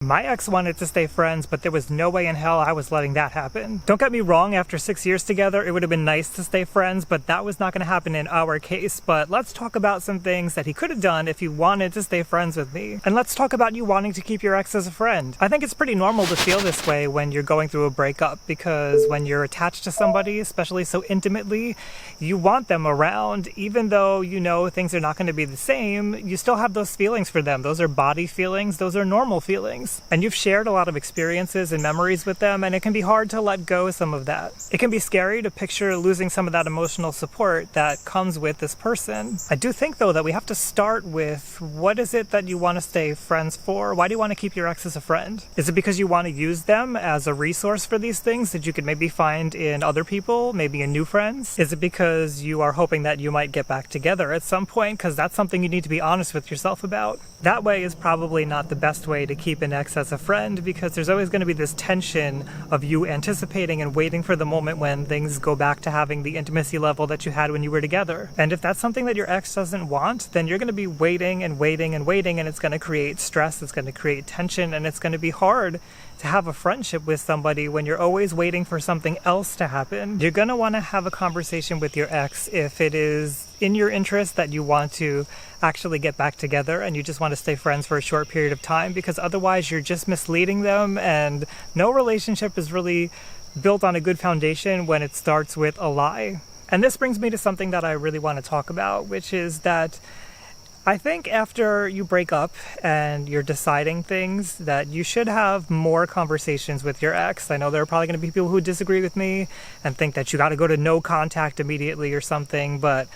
My ex wanted to stay friends, but there was no way in hell I was letting that happen. Don't get me wrong, after 6 years together, it would have been nice to stay friends, but that was not going to happen in our case. But let's talk about some things that he could have done if he wanted to stay friends with me. And let's talk about you wanting to keep your ex as a friend. I think it's pretty normal to feel this way when you're going through a breakup, because when you're attached to somebody, especially so intimately, you want them around. Even though you know things are not going to be the same, you still have those feelings for them. Those are body feelings, those are normal feelings. And you've shared a lot of experiences and memories with them, and it can be hard to let go of some of that. It can be scary to picture losing some of that emotional support that comes with this person. I do think, though, that we have to start with, what is it that you want to stay friends for? Why do you want to keep your ex as a friend? Is it because you want to use them as a resource for these things that you could maybe find in other people, maybe in new friends? Is it because you are hoping that you might get back together at some point? Because that's something you need to be honest with yourself about. That way is probably not the best way to keep an ex as a friend, because there's always going to be this tension of you anticipating and waiting for the moment when things go back to having the intimacy level that you had when you were together. And if that's something that your ex doesn't want, then you're going to be waiting and waiting and waiting, and it's going to create stress, it's going to create tension, and it's going to be hard to have a friendship with somebody when you're always waiting for something else to happen. You're going to want to have a conversation with your ex if it is in your interest that you want to actually get back together and you just want to stay friends for a short period of time, because otherwise you're just misleading them, and no relationship is really built on a good foundation when it starts with a lie. And this brings me to something that I really want to talk about, which is that I think after you break up and you're deciding things, that you should have more conversations with your ex. I know there are probably going to be people who disagree with me and think that you got to go to no contact immediately or something, but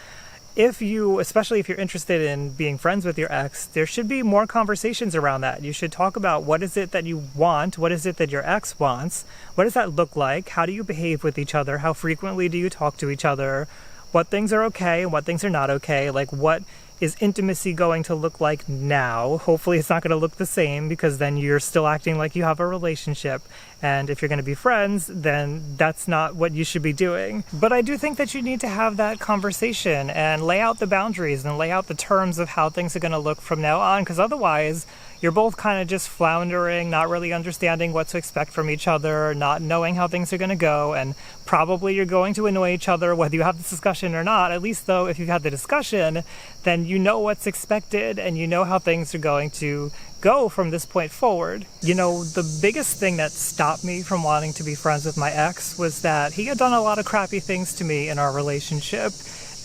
especially if you're interested in being friends with your ex, there should be more conversations around that. You should talk about, what is it that you want? What is it that your ex wants? What does that look like? How do you behave with each other? How frequently do you talk to each other? What things are okay and what things are not okay? Like, what is intimacy going to look like now? Hopefully it's not going to look the same, because then you're still acting like you have a relationship. And if you're going to be friends, then that's not what you should be doing. But I do think that you need to have that conversation and lay out the boundaries and lay out the terms of how things are going to look from now on, because otherwise you're both kind of just floundering, not really understanding what to expect from each other, not knowing how things are going to go, and probably you're going to annoy each other whether you have this discussion or not. At least, though, if you've had the discussion, then you know what's expected and you know how things are going to go from this point forward. You know, the biggest thing that stopped me from wanting to be friends with my ex was that he had done a lot of crappy things to me in our relationship.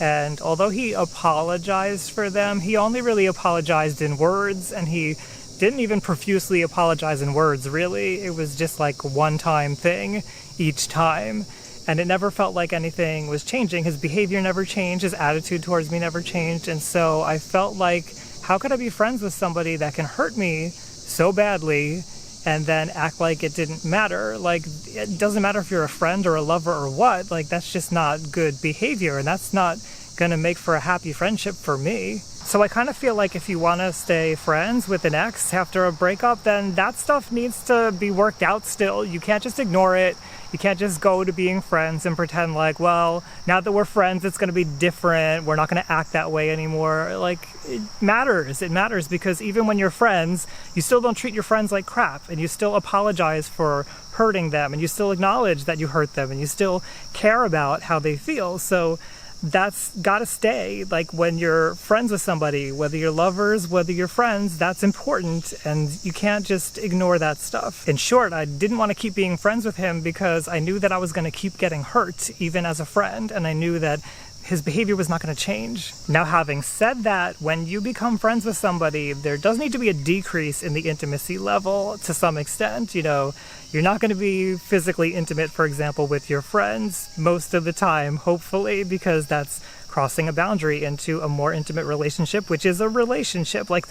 And although he apologized for them, he only really apologized in words, and he didn't even profusely apologize in words, really. It was just like a one-time thing each time. And it never felt like anything was changing. His behavior never changed. His attitude towards me never changed. And so I felt like, how could I be friends with somebody that can hurt me so badly and then act like it didn't matter? Like, it doesn't matter if you're a friend or a lover or what. Like, that's just not good behavior, and that's not going to make for a happy friendship for me. So I kind of feel like if you want to stay friends with an ex after a breakup, then that stuff needs to be worked out still. You can't just ignore it. You can't just go to being friends and pretend like, well, now that we're friends, it's going to be different. We're not going to act that way anymore. Like, it matters. It matters, because even when you're friends, you still don't treat your friends like crap, and you still apologize for hurting them, and you still acknowledge that you hurt them, and you still care about how they feel. So that's gotta stay. Like, when you're friends with somebody, whether you're lovers, whether you're friends, that's important, and you can't just ignore that stuff. In short, I didn't want to keep being friends with him because I knew that I was going to keep getting hurt, even as a friend, and I knew that his behavior was not going to change. Now, having said that, when you become friends with somebody, there does need to be a decrease in the intimacy level to some extent. You know, you're not going to be physically intimate, for example, with your friends most of the time, hopefully, because that's crossing a boundary into a more intimate relationship, which is a relationship. Like,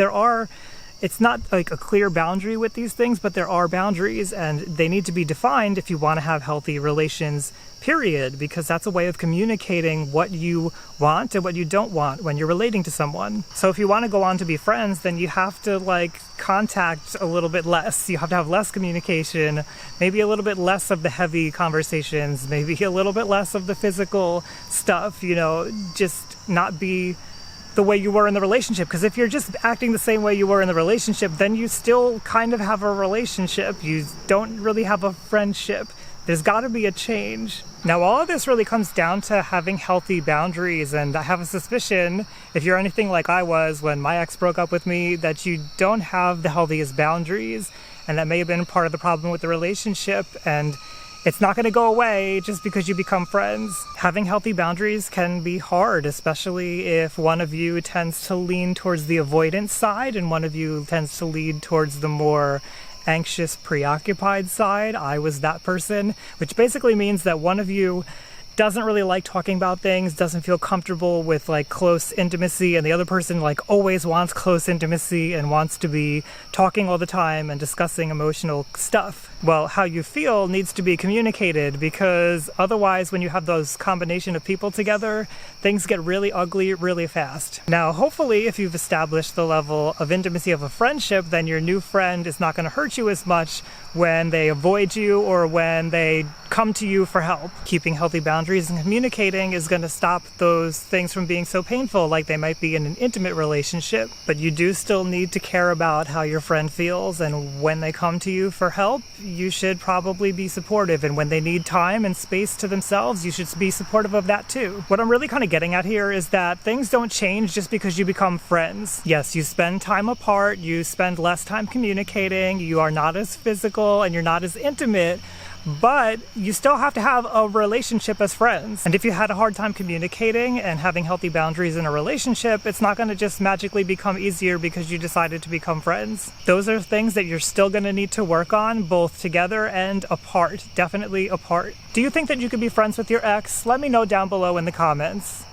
it's not like a clear boundary with these things, but there are boundaries, and they need to be defined if you want to have healthy relations, period, because that's a way of communicating what you want and what you don't want when you're relating to someone. So if you want to go on to be friends, then you have to, like, contact a little bit less. You have to have less communication, maybe a little bit less of the heavy conversations, maybe a little bit less of the physical stuff, you know, just not be the way you were in the relationship. Because if you're just acting the same way you were in the relationship, then you still kind of have a relationship. You don't really have a friendship. There's got to be a change. Now, all of this really comes down to having healthy boundaries, and I have a suspicion, if you're anything like I was when my ex broke up with me, that you don't have the healthiest boundaries, and that may have been part of the problem with the relationship, and it's not going to go away just because you become friends. Having healthy boundaries can be hard, especially if one of you tends to lean towards the avoidance side and one of you tends to lean towards the more anxious, preoccupied side. I was that person, which basically means that one of you doesn't really like talking about things, doesn't feel comfortable with like close intimacy, and the other person like always wants close intimacy and wants to be talking all the time and discussing emotional stuff. Well, how you feel needs to be communicated, because otherwise when you have those combination of people together, things get really ugly really fast. Now, hopefully if you've established the level of intimacy of a friendship, then your new friend is not going to hurt you as much when they avoid you or when they come to you for help. Keeping healthy boundaries and communicating is going to stop those things from being so painful like they might be in an intimate relationship. But you do still need to care about how your friend feels, and when they come to you for help, you should probably be supportive. And when they need time and space to themselves, you should be supportive of that too. What I'm really kind of getting at here is that things don't change just because you become friends. Yes, you spend time apart, you spend less time communicating, you are not as physical and you're not as intimate, but you still have to have a relationship as friends. And if you had a hard time communicating and having healthy boundaries in a relationship, it's not going to just magically become easier because you decided to become friends. Those are things that you're still going to need to work on, both together and apart. Definitely apart. Do you think that you could be friends with your ex? Let me know down below in the comments.